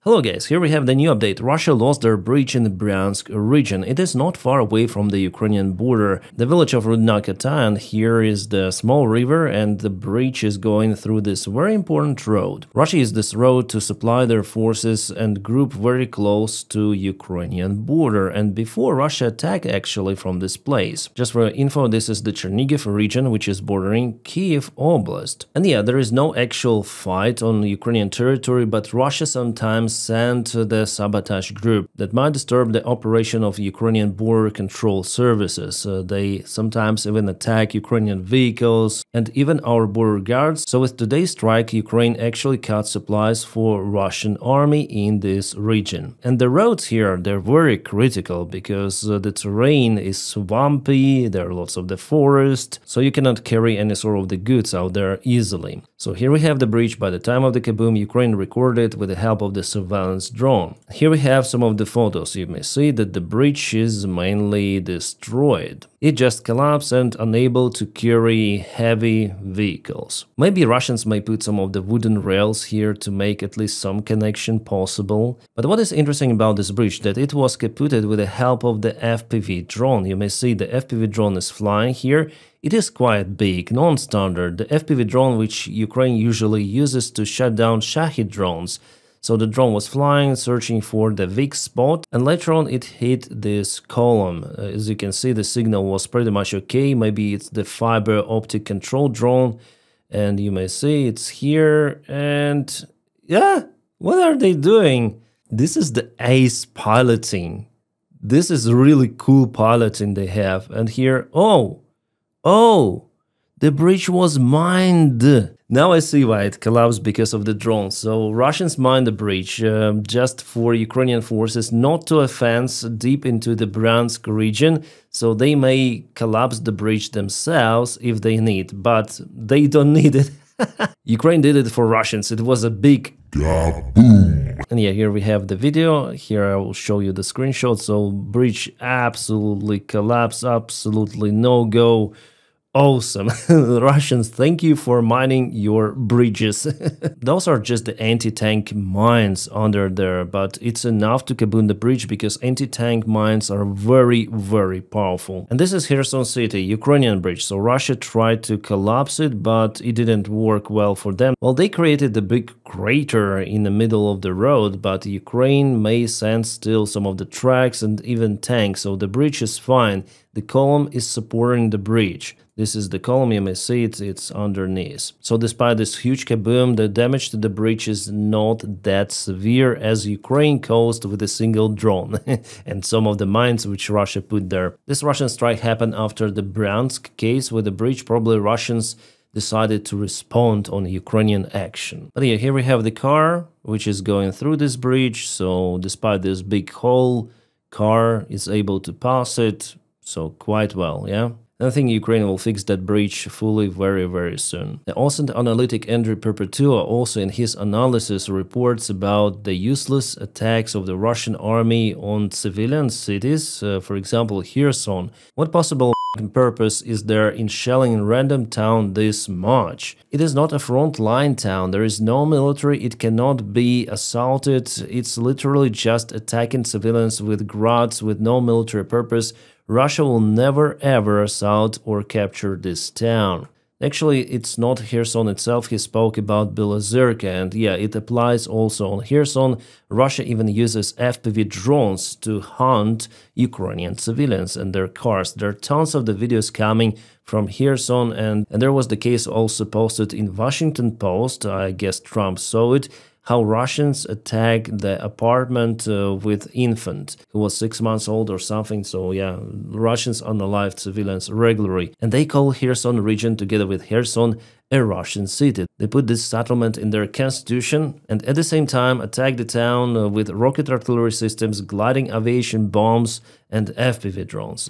Hello guys, here we have the new update. Russia lost their breach in the Bryansk region. It is not far away from the Ukrainian border. The village of Rudna-Kata, and here is the small river, and the breach is going through this very important road. Russia used this road to supply their forces and group very close to Ukrainian border, and before Russia attacked actually from this place. Just for info, this is the Chernigiv region, which is bordering Kiev Oblast. And yeah, there is no actual fight on Ukrainian territory, but Russia sometimes sent the sabotage group that might disturb the operation of Ukrainian border control services. They sometimes even attack Ukrainian vehicles and even our border guards. So with today's strike, Ukraine actually cut supplies for Russian army in this region. And the roads here, they're very critical because the terrain is swampy, there are lots of the forest, so you cannot carry any sort of the goods out there easily. So here we have the breach. By the time of the Kaboomed, Ukraine recorded with the help of the surveillance drone. Here we have some of the photos. You may see that the bridge is mainly destroyed. It just collapsed and unable to carry heavy vehicles. Maybe Russians may put some of the wooden rails here to make at least some connection possible. But what is interesting about this bridge, that it was kaputted with the help of the FPV drone. You may see the FPV drone is flying here. It is quite big, non-standard, the FPV drone which Ukraine usually uses to shut down Shahid drones. So the drone was flying, searching for the weak spot, and later on it hit this column. As you can see, the signal was pretty much okay. Maybe it's the fiber optic control drone, and you may see it's here, and yeah, what are they doing? This is the ace piloting. This is really cool piloting they have, and here, oh, the bridge was mined. Now I see why it collapsed, because of the drone. So Russians mined the bridge just for Ukrainian forces not to advance deep into the Bryansk region, so they may collapse the bridge themselves if they need, but they don't need it. Ukraine did it for Russians. It was a big Kaboomed. And yeah, here we have the video. Here I will show you the screenshot. So bridge absolutely collapsed, absolutely no-go. Awesome. Russians, thank you for mining your bridges. Those are just the anti-tank mines under there, but it's enough to kaboom the bridge because anti-tank mines are very, very powerful. And this is Kherson City, Ukrainian bridge. So Russia tried to collapse it, but it didn't work well for them. Well, they created the big crater in the middle of the road, but Ukraine may send still some of the tracks and even tanks, so the bridge is fine. The column is supporting the bridge. This is the column, you may see it's underneath. So despite this huge kaboom, the damage to the bridge is not that severe as Ukraine caused with a single drone and some of the mines which Russia put there. This Russian strike happened after the Bryansk case with the bridge. Probably Russians decided to respond on Ukrainian action. But yeah, here we have the car which is going through this bridge. So despite this big hole, car is able to pass it. So quite well, yeah. I think Ukraine will fix that breach fully very, very soon. The Austin analytic Andrew Perpetua also in his analysis reports about the useless attacks of the Russian army on civilian cities, for example, Kherson. What possible purpose is there in shelling a random town this much? It is not a front-line town, there is no military, it cannot be assaulted, it's literally just attacking civilians with grads with no military purpose. Russia will never ever assault or capture this town. Actually, it's not Kherson itself, he spoke about Belozerka, and yeah, it applies also on Kherson. Russia even uses FPV drones to hunt Ukrainian civilians and their cars. There are tons of the videos coming from Kherson, and there was the case also posted in Washington Post, I guess Trump saw it, how Russians attacked the apartment with infant who was 6 months old or something. So yeah, Russians unalive civilians regularly. And they call Kherson region together with Kherson a Russian city. They put this settlement in their constitution and at the same time attack the town with rocket artillery systems, gliding aviation bombs and FPV drones.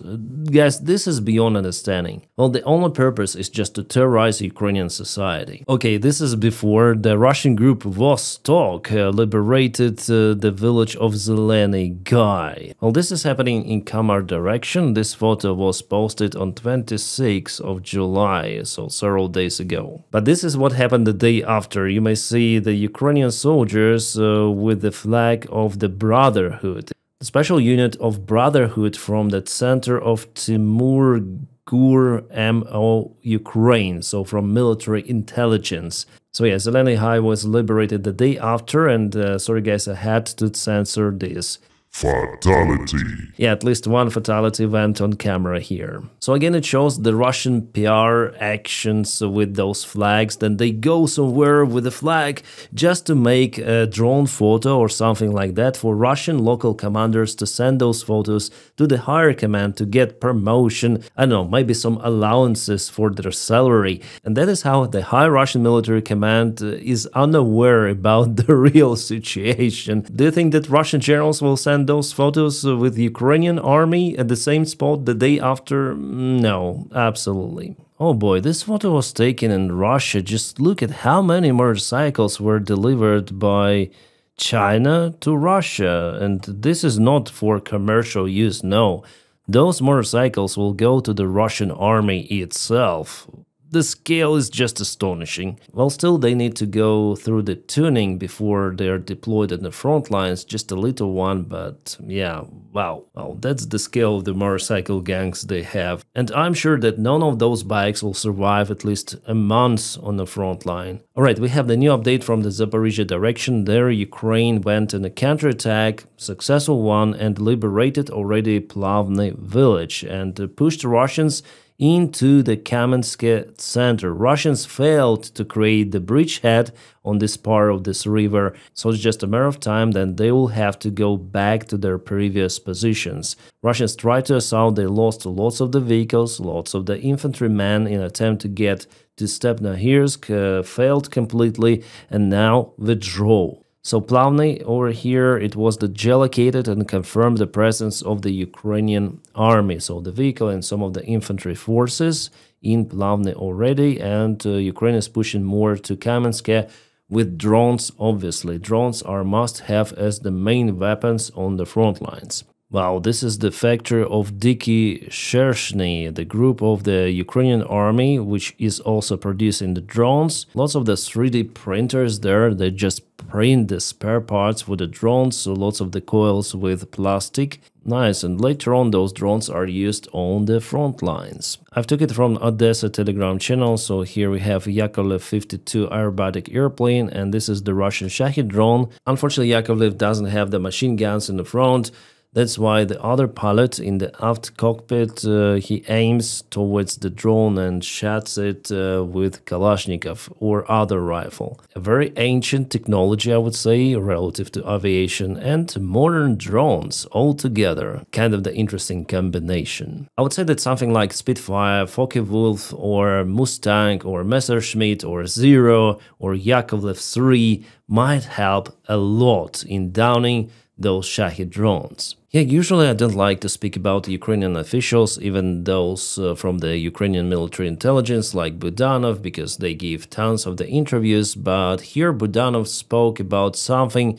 Guys, this is beyond understanding. Well, the only purpose is just to terrorize Ukrainian society. Okay, this is before the Russian group Vostok liberated the village of Zeleny Guy. Well, this is happening in Kamar direction. This photo was posted on 26th of July, so several days ago. no. But this is what happened the day after. You may see the Ukrainian soldiers with the flag of the Brotherhood. The special unit of Brotherhood from the center of Timur Gur MO Ukraine, so from military intelligence. So yeah, Zeleny High was liberated the day after, and sorry guys, I had to censor this. Fatality. Yeah, at least one fatality went on camera here. So again, it shows the Russian PR actions with those flags. Then they go somewhere with a flag just to make a drone photo or something like that for Russian local commanders to send those photos to the higher command to get promotion. I don't know, maybe some allowances for their salary. And that is how the high Russian military command is unaware about the real situation. Do you think that Russian generals will send those photos with the Ukrainian army at the same spot the day after? No, absolutely. Oh boy, this photo was taken in Russia. Just look at how many motorcycles were delivered by China to Russia. And this is not for commercial use, no. Those motorcycles will go to the Russian army itself. The scale is just astonishing. Well, still they need to go through the tuning before they're deployed in the front lines, just a little one, but yeah, wow. Well, that's the scale of the motorcycle gangs they have. And I'm sure that none of those bikes will survive at least a month on the front line. Alright, we have the new update from the Zaporizhzhia direction. There Ukraine went in a counterattack, successful one, and liberated already Plavny village and pushed Russians into the Kamensk center. Russians failed to create the bridgehead on this part of this river, so it's just a matter of time, then they will have to go back to their previous positions. Russians tried to assault, they lost lots of the vehicles, lots of the infantrymen in attempt to get to Stepnohirsk, failed completely, and now withdraw. So Plavny over here, it was the geolocated and confirmed the presence of the Ukrainian army. So the vehicle and some of the infantry forces in Plavny already, and Ukraine is pushing more to Kamensk with drones, obviously. Drones are must-have as the main weapons on the front lines. Wow, this is the factory of Diki Shershny, the group of the Ukrainian army, which is also producing the drones. Lots of the 3D printers there, they just print the spare parts for the drones, so lots of the coils with plastic. Nice, and later on those drones are used on the front lines. I've took it from Odessa Telegram channel, so here we have Yakovlev 52 aerobatic airplane, and this is the Russian Shahed drone. Unfortunately, Yakovlev doesn't have the machine guns in the front. That's why the other pilot in the aft cockpit, he aims towards the drone and shoots it with Kalashnikov or other rifle. A very ancient technology, I would say, relative to aviation and modern drones altogether. Kind of the interesting combination. I would say that something like Spitfire, Focke-Wulf or Mustang or Messerschmitt or Zero or Yakovlev 3 might help a lot in downing those Shahed drones. Yeah, usually I don't like to speak about the Ukrainian officials, even those from the Ukrainian military intelligence like Budanov, because they give tons of the interviews, but here Budanov spoke about something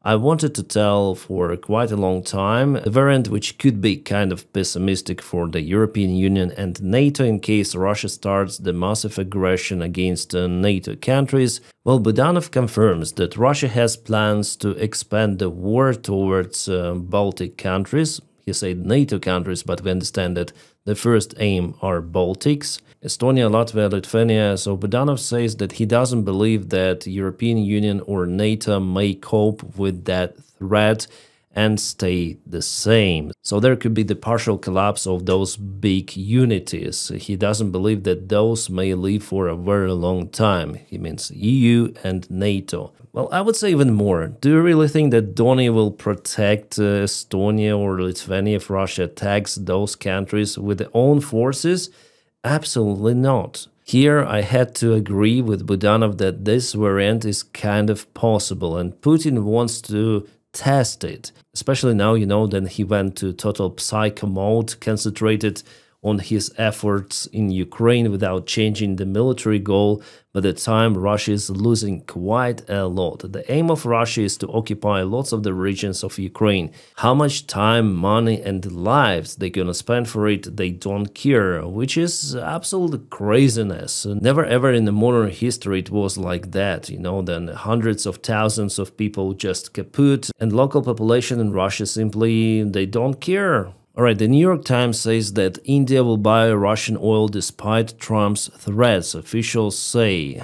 I wanted to tell for quite a long time, a variant which could be kind of pessimistic for the European Union and NATO in case Russia starts the massive aggression against NATO countries. Well, Budanov confirms that Russia has plans to expand the war towards Baltic countries. He said NATO countries, but we understand that the first aim are Baltics, Estonia, Latvia, Lithuania. So Budanov says that he doesn't believe that European Union or NATO may cope with that threat and stay the same. So there could be the partial collapse of those big unities. He doesn't believe that those may live for a very long time. He means EU and NATO. Well, I would say even more. Do you really think that Donny will protect Estonia or Lithuania if Russia attacks those countries with their own forces? Absolutely not. Here I had to agree with Budanov that this variant is kind of possible and Putin wants to test it. Especially now, you know, that he went to total psycho mode, concentrated on his efforts in Ukraine without changing the military goal. By the time Russia is losing quite a lot. The aim of Russia is to occupy lots of the regions of Ukraine. How much time, money and lives they're gonna spend for it, they don't care, which is absolute craziness. Never ever in the modern history it was like that, then hundreds of thousands of people just kaput, and local population in Russia simply, they don't care. Alright, the New York Times says that India will buy Russian oil despite Trump's threats, officials say.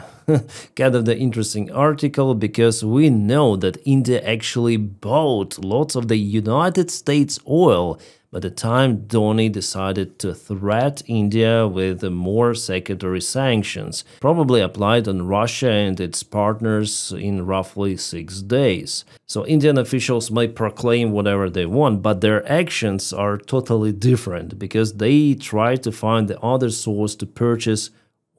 Kind of the interesting article, because we know that India actually bought lots of the United States oil by the time Dhoni decided to threat India with more secondary sanctions, probably applied on Russia and its partners in roughly 6 days. So Indian officials may proclaim whatever they want, but their actions are totally different, because they try to find the other source to purchase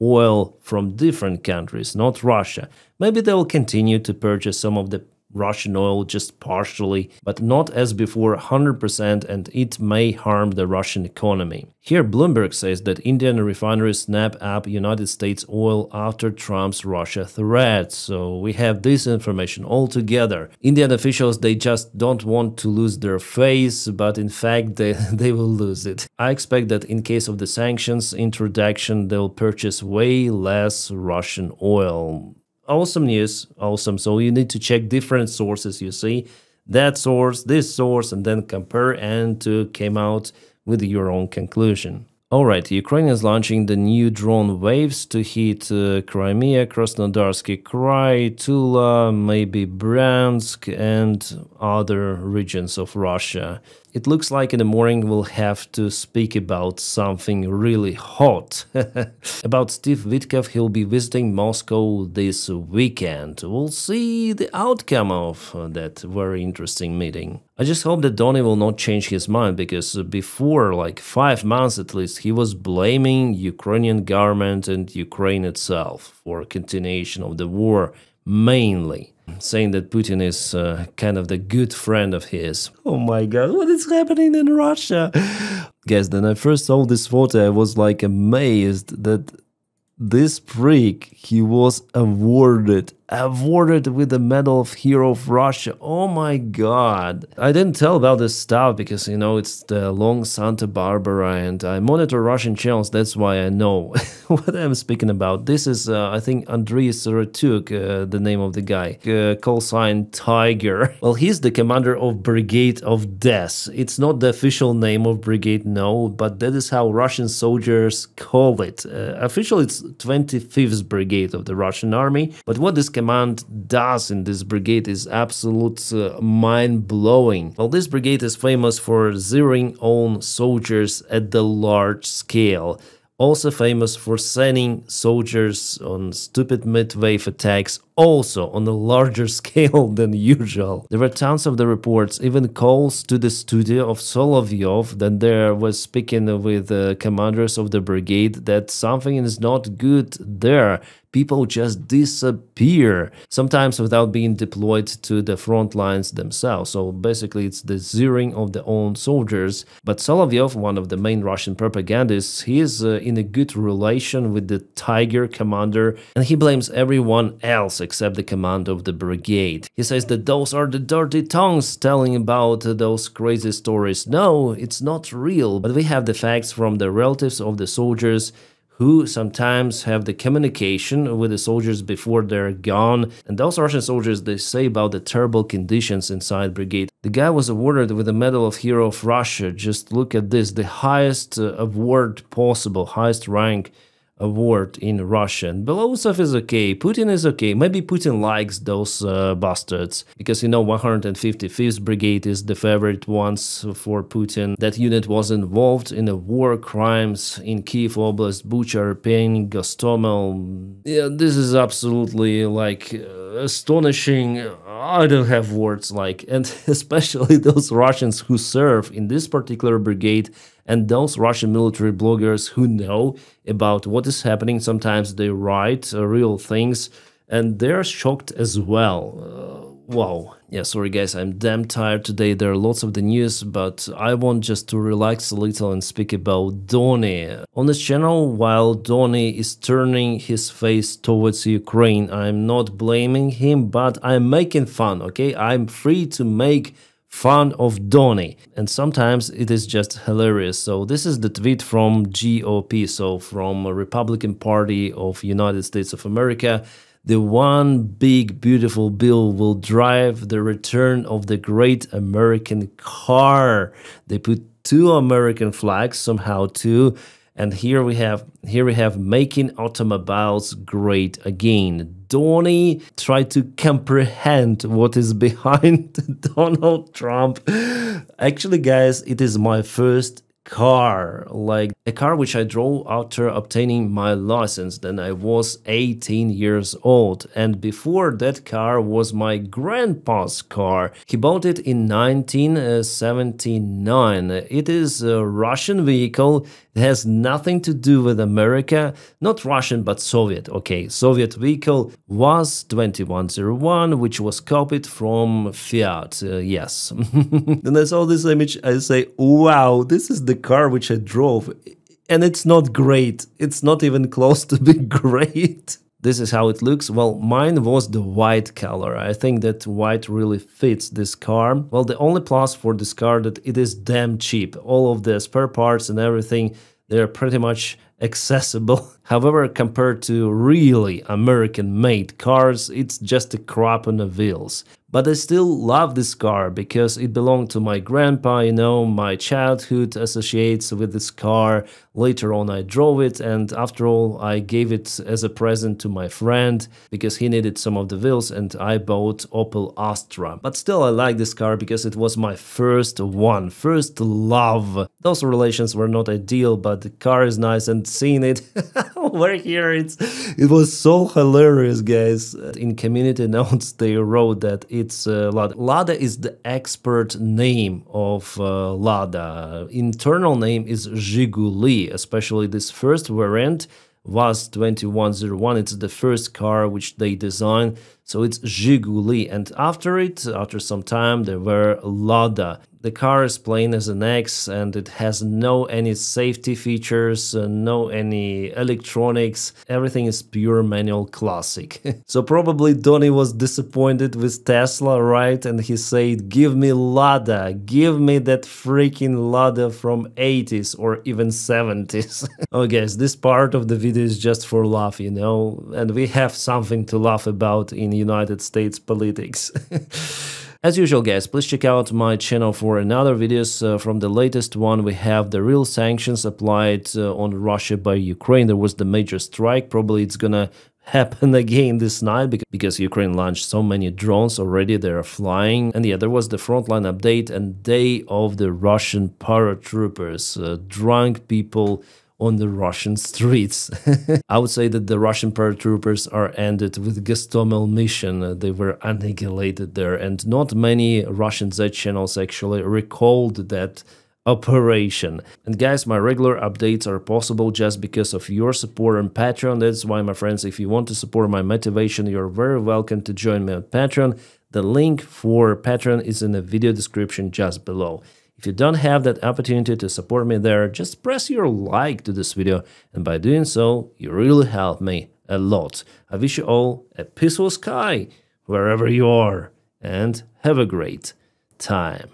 oil from different countries, not Russia. Maybe they will continue to purchase some of the Russian oil just partially, but not as before 100%, and it may harm the Russian economy. Here Bloomberg says that Indian refineries snap up United States oil after Trump's Russia threat. So we have this information all together. Indian officials, they just don't want to lose their face, but in fact they will lose it. I expect that in case of the sanctions introduction, they'll purchase way less Russian oil. Awesome news, awesome. So you need to check different sources, you see, that source, this source, and then compare and to came out with your own conclusion. Alright, Ukraine is launching the new drone waves to hit Crimea, Krasnodarsky Krai, Tula, maybe Bryansk, and other regions of Russia. It looks like in the morning we'll have to speak about something really hot. About Steve Witkoff, he'll be visiting Moscow this weekend. We'll see the outcome of that very interesting meeting. I just hope that Dhoni will not change his mind, because before, like 5 months at least, he was blaming Ukrainian government and Ukraine itself for continuation of the war, mainly saying that Putin is kind of the good friend of his. Oh my god, what is happening in Russia? Guys, when I first saw this photo, I was like amazed that this prick, he was awarded with the Medal of Hero of Russia. Oh my god. I didn't tell about this stuff because, it's the long Santa Barbara and I monitor Russian channels, that's why I know what I'm speaking about. This is, I think, Andriy Saratuk, the name of the guy, call sign Tiger. Well, he's the commander of Brigade of Death. It's not the official name of brigade, no, but that is how Russian soldiers call it. Officially, it's 25th Brigade of the Russian Army, but what this command does in this brigade is absolute mind-blowing. Well, this brigade is famous for zeroing on soldiers at the large scale. Also famous for sending soldiers on stupid mid-wave attacks, also on a larger scale than usual. There were tons of the reports, even calls to the studio of Solovyov, that there was speaking with commanders of the brigade that something is not good there. People just disappear, sometimes without being deployed to the front lines themselves. So basically it's the zeroing of their own soldiers. But Solovyov, one of the main Russian propagandists, he is in a good relation with the Tiger commander, and he blames everyone else except the commander of the brigade. He says that those are the dirty tongues telling about those crazy stories. No, it's not real, but we have the facts from the relatives of the soldiers who sometimes have the communication with the soldiers before they're gone. And those Russian soldiers, they say about the terrible conditions inside brigade. The guy was awarded with the Medal of Hero of Russia. Just look at this, the highest award possible, highest rank award in Russia. And Belousov is okay, Putin is okay. Maybe Putin likes those bastards, because 155th Brigade is the favorite ones for Putin. That unit was involved in the war crimes in Kiev Oblast, Bucha, Irpin, Gostomel. Yeah, this is absolutely like astonishing. I don't have words like, and especially those Russians who serve in this particular brigade and those Russian military bloggers who know about what is happening. Sometimes they write real things and they're shocked as well. Wow, yeah, sorry guys, I'm damn tired today. There are lots of the news, but I want just to relax a little and speak about Donny. On this channel, while Donny is turning his face towards Ukraine, I'm not blaming him, but I'm making fun, okay? I'm free to make fun of Donny, and sometimes it is just hilarious. So this is the tweet from GOP, so from Republican Party of United States of America. The one big beautiful bill will drive the return of the great American car. They put two American flags somehow too. And here we have making automobiles great again. Donny tried to comprehend what is behind Donald Trump. Actually, guys, it is my first car, like a car which I drove after obtaining my license. Then I was 18 years old, and before that car was my grandpa's car. He bought it in 1979. It is a Russian vehicle. It has nothing to do with America, not Russian but Soviet. Okay, Soviet vehicle was 2101, which was copied from Fiat. Yes. Then I saw this image, I say, wow, this is the car which I drove, and it's not great. It's not even close to be great. This is how it looks. Well, mine was the white color. I think that white really fits this car. Well, the only plus for this car that it is damn cheap. All of the spare parts and everything, they're pretty much accessible. However, compared to really American-made cars, it's just a crap on the wheels. But I still love this car because it belonged to my grandpa, you know, my childhood associates with this car. Later on I drove it, and after all I gave it as a present to my friend because he needed some of the wheels, and I bought Opel Astra. But still I like this car because it was my first one, first love. Those relations were not ideal, but the car is nice, and seeing it over here, it was so hilarious, guys. In community notes they wrote that it's Lada. Lada is the expert name of Lada. Internal name is Zhiguli, especially this first variant was 2101. It's the first car which they designed, so it's Zhiguli. And after it, after some time, there were Lada. The car is plain as an X, and it has no any safety features, no any electronics. Everything is pure manual classic. So probably Donny was disappointed with Tesla, right? And he said, give me Lada, give me that freaking Lada from 80s or even 70s. Oh guys, this part of the video is just for laugh, you know, and we have something to laugh about in United States politics. As usual, guys, please check out my channel for another videos. From the latest one, we have the real sanctions applied on Russia by Ukraine. There was the major strike. Probably it's gonna happen again this night because Ukraine launched so many drones already. They are flying. And yeah, there was the frontline update and day of the Russian paratroopers. Drunk people on the Russian streets. I would say that the Russian paratroopers are ended with Gostomel mission. They were annihilated there, and not many Russian Z channels actually recalled that operation. And guys, my regular updates are possible just because of your support on Patreon. That's why, my friends, if you want to support my motivation, you're very welcome to join me on Patreon. The link for Patreon is in the video description just below. If you don't have that opportunity to support me there, just press your like to this video, and by doing so, you really help me a lot. I wish you all a peaceful sky wherever you are, and have a great time.